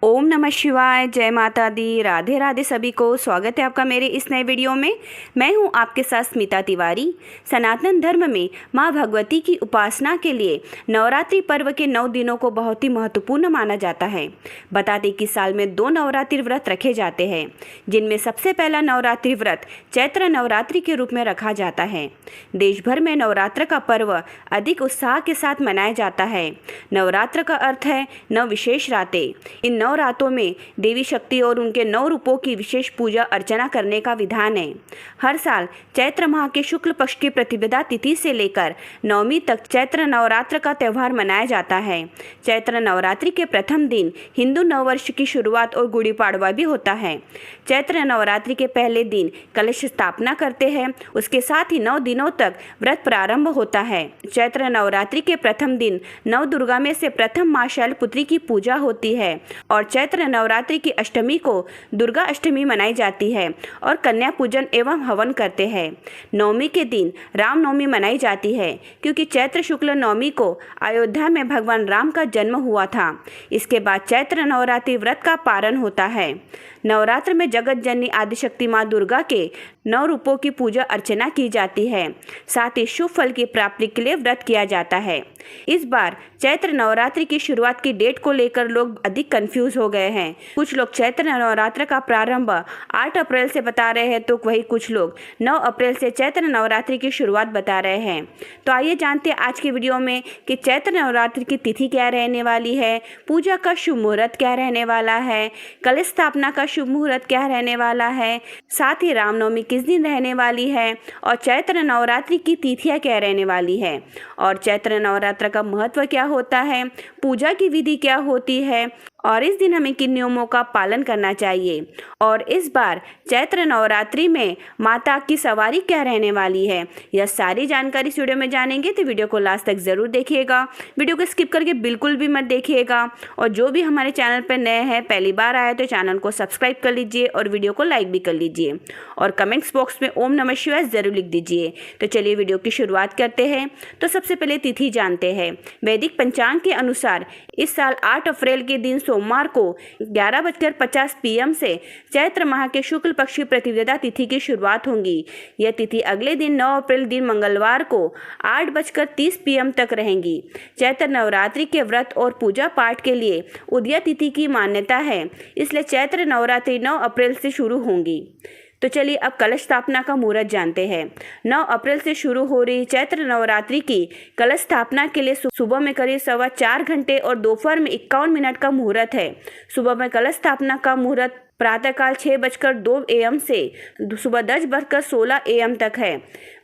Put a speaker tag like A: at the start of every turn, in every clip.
A: ओम नमः शिवाय। जय माता दी। राधे राधे सभी को। स्वागत है आपका मेरे इस नए वीडियो में। मैं हूं आपके साथ स्मिता तिवारी। सनातन धर्म में मां भगवती की उपासना के लिए नवरात्रि पर्व के 9 दिनों को बहुत ही महत्वपूर्ण माना जाता है। बता दें कि साल में 2 नवरात्रि व्रत रखे जाते हैं, जिनमें सबसे पहला नवरात्रि व्रत चैत्र नवरात्रि के रूप में रखा जाता है। देश भर में नवरात्र का पर्व अधिक उत्साह के साथ मनाया जाता है। नवरात्र का अर्थ है 9 विशेष रातें। इन 9 रातों में देवी शक्ति और उनके 9 रूपों की विशेष पूजा अर्चना करने का विधान है। हर साल चैत्र माह के शुक्ल पक्ष की प्रतिपदा तिथि से लेकर नवमी तक चैत्र नवरात्र का त्यौहार मनाया जाता है। चैत्र नवरात्रि के प्रथम दिन हिंदू नववर्ष की शुरुआत और गुड़ी पाड़वा भी होता है। चैत्र नवरात्रि के पहले दिन कलश स्थापना करते हैं, उसके साथ ही 9 दिनों तक व्रत प्रारंभ होता है। चैत्र नवरात्रि के प्रथम दिन नव दुर्गा में से प्रथम मां शैलपुत्री की पूजा होती है और चैत्र नवरात्रि की अष्टमी को दुर्गा अष्टमी मनाई जाती है और कन्या पूजन एवं हवन करते हैं। नवमी के दिन रामनवमी मनाई जाती है, क्योंकि चैत्र शुक्ल नवमी को अयोध्या में भगवान राम का जन्म हुआ था। इसके बाद चैत्र नवरात्रि व्रत का पारण होता है। नवरात्र में जगत जननी आदिशक्ति माँ दुर्गा के 9 रूपों की पूजा अर्चना की जाती है। साथ ही शुभ फल की प्राप्ति के लिए व्रत किया जाता है। इस बार चैत्र नवरात्रि की शुरुआत की डेट को लेकर लोग अधिक कंफ्यूज हो गए हैं। कुछ लोग चैत्र नवरात्र का प्रारंभ 8 अप्रैल से बता रहे हैं, तो वही कुछ लोग 9 अप्रैल से चैत्र नवरात्रि की शुरुआत बता रहे हैं। तो आइए जानते हैं आज की वीडियो में कि चैत्र नवरात्रि की तिथि क्या रहने वाली है, पूजा का शुभ मुहूर्त क्या रहने वाला है, कलश स्थापना का शुभ मुहूर्त क्या रहने वाला है, साथ ही रामनवमी किस दिन रहने वाली है और चैत्र नवरात्रि की तिथियां क्या रहने वाली है और चैत्र नवरात्र का महत्व क्या होता है, पूजा की विधि क्या होती है और इस दिन हमें किन नियमों का पालन करना चाहिए और इस बार चैत्र नवरात्रि में माता की सवारी क्या रहने वाली है। यह सारी जानकारी इस वीडियो में जानेंगे, तो वीडियो को लास्ट तक ज़रूर देखिएगा। वीडियो को स्किप करके बिल्कुल भी मत देखिएगा और जो भी हमारे चैनल पर नए हैं, पहली बार आए तो चैनल को सब्सक्राइब कर लीजिए और वीडियो को लाइक भी कर लीजिए और कमेंट्स बॉक्स में ओम नमः शिवाय ज़रूर लिख दीजिए। तो चलिए वीडियो की शुरुआत करते हैं। तो सबसे पहले तिथि जानते हैं। वैदिक पंचांग के अनुसार इस साल 8 अप्रैल के दिन सोमवार को 11:50 PM से चैत्र माह के शुक्ल पक्ष की प्रतिपदा तिथि की शुरुआत होगी। यह तिथि अगले दिन 9 अप्रैल दिन मंगलवार को 8:30 PM तक रहेंगी। चैत्र नवरात्रि के व्रत और पूजा पाठ के लिए उदया तिथि की मान्यता है, इसलिए चैत्र नवरात्रि 9 अप्रैल से शुरू होंगी। तो चलिए अब कलश स्थापना का मुहूर्त जानते हैं। 9 अप्रैल से शुरू हो रही चैत्र नवरात्रि की कलश स्थापना के लिए सुबह में करीब 4.25 घंटे और दोपहर में 51 मिनट का मुहूर्त है। सुबह में कलश स्थापना का मुहूर्त प्रातःकाल 6:02 AM से सुबह 10:16 AM तक है।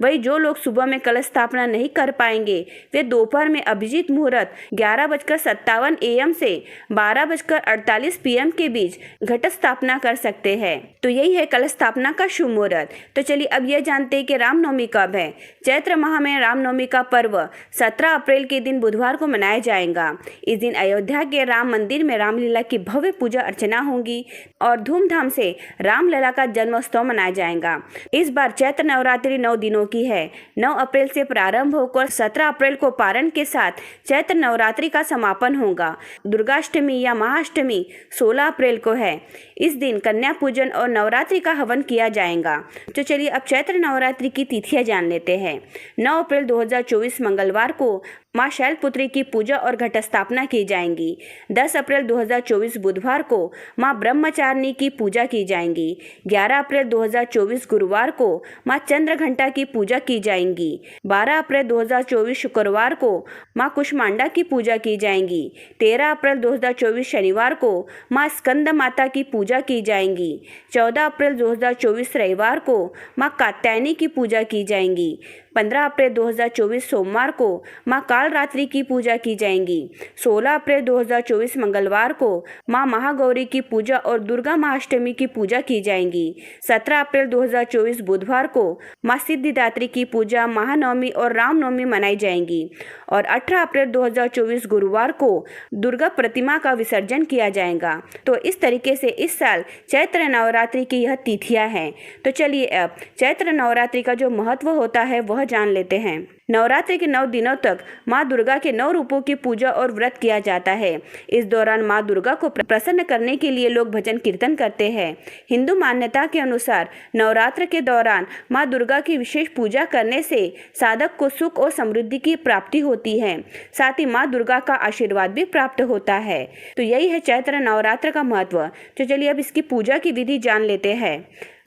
A: वही जो लोग सुबह में कलश स्थापना नहीं कर पाएंगे, वे दोपहर में अभिजीत मुहूर्त 11:57 AM से 12:48 PM के बीच घट स्थापना कर सकते हैं। तो यही है कलश स्थापना का शुभ मुहूर्त। तो चलिए अब यह जानते हैं कि रामनवमी कब है। चैत्र माह में रामनवमी का पर्व 17 अप्रैल के दिन बुधवार को मनाया जाएगा। इस दिन अयोध्या के राम मंदिर में रामलीला की भव्य पूजा अर्चना होगी और धूमधाम से रामलला का जन्मोत्सव मनाया जाएगा। इस बार चैत्र नवरात्रि 9 दिनों की है। 9 अप्रैल से प्रारंभ होकर 17 अप्रैल को पारण के साथ चैत्र नवरात्रि का समापन होगा। दुर्गाष्टमी या महाअष्टमी 16 अप्रैल को है। इस दिन कन्या पूजन और नवरात्रि का हवन किया जाएगा। तो चलिए अब चैत्र नवरात्रि की तिथियां जान लेते हैं। 9 अप्रैल 2024 मंगलवार को मां शैलपुत्री की पूजा और घट स्थापना की जाएंगी। 10 अप्रैल 2024 बुधवार को मां ब्रह्मचारिणी की पूजा की जाएंगी। 11 अप्रैल 2024 गुरुवार को मां चंद्रघंटा की पूजा की जाएंगी। 12 अप्रैल 2024 शुक्रवार को मां कुष्मांडा की पूजा की जाएंगी। 13 अप्रैल 2024 शनिवार को मां स्कंद माता की पूजा की जाएंगी। 14 अप्रैल 2024 रविवार को मां कात्यायनी की पूजा की जाएंगी। 15 अप्रैल 2024 सोमवार को मां कालरात्रि की पूजा की जाएंगी। 16 अप्रैल 2024 मंगलवार को मां महागौरी की पूजा और दुर्गा महाअष्टमी की पूजा की जाएंगी। 17 अप्रैल 2024 बुधवार को मां सिद्धिदात्री की पूजा, महानवमी और रामनवमी मनाई जाएंगी और 18 अप्रैल 2024 गुरुवार को दुर्गा प्रतिमा का विसर्जन किया जाएगा। तो इस तरीके से इस साल चैत्र नवरात्रि की यह तिथियां हैं। तो चलिए अब चैत्र नवरात्रि का जो महत्व होता है वह वह जान लेते हैं। नवरात्रि के 9 दिनों तक माँ दुर्गा के 9 रूपों की पूजा और व्रत किया जाता है। इस दौरान माँ दुर्गा को प्रसन्न करने के लिए लोग भजन कीर्तन करते हैं। हिंदू मान्यता के अनुसार नवरात्र के दौरान माँ दुर्गा की विशेष पूजा करने से साधक को सुख और समृद्धि की प्राप्ति होती है, साथ ही माँ दुर्गा का आशीर्वाद भी प्राप्त होता है। तो यही है चैत्र नवरात्र का महत्व। तो चलिए अब इसकी पूजा की विधि जान लेते हैं।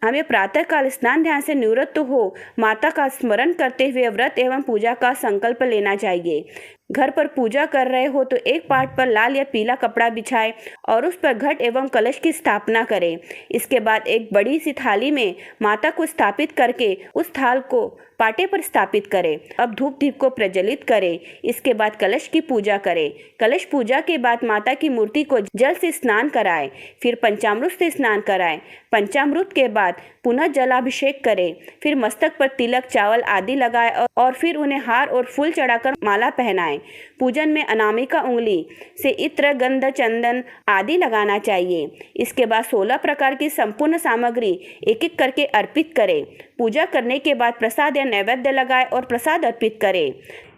A: हमें प्रातःकाल स्नान ध्यान से निवृत्त हो माता का स्मरण करते हुए व्रत एवं पूजा का संकल्प लेना चाहिए। घर पर पूजा कर रहे हो तो एक पाट पर लाल या पीला कपड़ा बिछाएं और उस पर घट एवं कलश की स्थापना करें। इसके बाद एक बड़ी सी थाली में माता को स्थापित करके उस थाल को पाटे पर स्थापित करें। अब धूप दीप को प्रज्वलित करें। इसके बाद कलश की पूजा करें। कलश पूजा के बाद माता की मूर्ति को जल से स्नान कराएं, फिर पंचामृत से स्नान कराएं। पंचामृत के बाद पुनः जलाभिषेक करें, फिर मस्तक पर तिलक चावल आदि लगाएं और फिर उन्हें हार और फूल चढ़ाकर माला पहनाएं। पूजन में अनामिका उंगली से इत्र गंध चंदन आदि लगाना चाहिए। इसके बाद 16 प्रकार की संपूर्ण सामग्री एक एक करके अर्पित करें। पूजा करने के बाद प्रसाद या नैवेद्य लगाएं और प्रसाद अर्पित करें।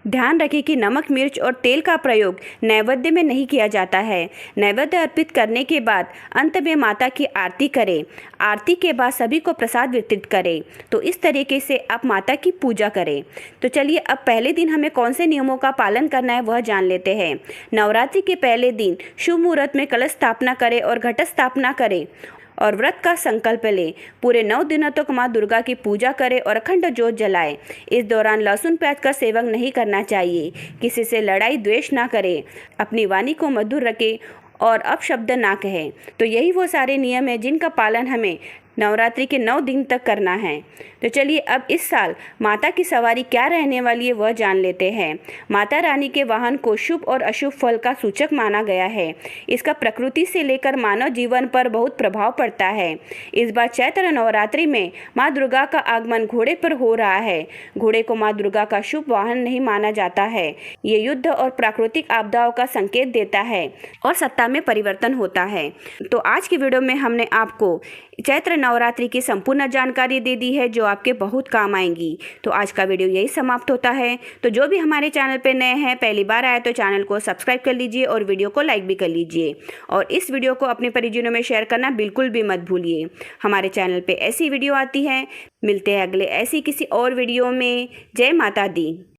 A: ध्यान रखें कि नमक मिर्च और तेल का प्रयोग नैवेद्य में नहीं किया जाता है। नैवेद्य अर्पित करने के बाद अंत में माता की आरती करें। आरती के बाद सभी को प्रसाद वितरित करें। तो इस तरीके से आप माता की पूजा करें। तो चलिए अब पहले दिन हमें कौन से नियमों का पालन करना है वह जान लेते हैं। नवरात्रि के पहले दिन शुभ मुहूर्त में कलश स्थापना करें और घट स्थापना करें और व्रत का संकल्प लें। पूरे 9 दिनों तक माँ दुर्गा की पूजा करें और अखंड ज्योत जलाएं। इस दौरान लहसुन प्याज का सेवन नहीं करना चाहिए। किसी से लड़ाई द्वेष ना करें। अपनी वाणी को मधुर रखें और अपशब्द ना कहें। तो यही वो सारे नियम हैं जिनका पालन हमें नवरात्रि के 9 दिन तक करना है। तो चलिए अब इस साल माता की सवारी क्या रहने वाली है वह जान लेते हैं। माता रानी के वाहन को शुभ और अशुभ फल का सूचक माना गया है। इसका प्रकृति से लेकर मानव जीवन पर बहुत प्रभाव पड़ता है। इस बार चैत्र नवरात्रि में माँ दुर्गा का आगमन घोड़े पर हो रहा है। घोड़े को माँ दुर्गा का शुभ वाहन नहीं माना जाता है। ये युद्ध और प्राकृतिक आपदाओं का संकेत देता है और सत्ता में परिवर्तन होता है। तो आज की वीडियो में हमने आपको चैत्र नवरात्रि की संपूर्ण जानकारी दे दी है जो आपके बहुत काम आएंगी। तो आज का वीडियो यही समाप्त होता है। तो जो भी हमारे चैनल पे नए हैं, पहली बार आए तो चैनल को सब्सक्राइब कर लीजिए और वीडियो को लाइक भी कर लीजिए और इस वीडियो को अपने परिजनों में शेयर करना बिल्कुल भी मत भूलिए। हमारे चैनल पे ऐसी वीडियो आती है। मिलते हैं अगले ऐसी किसी और वीडियो में। जय माता दी।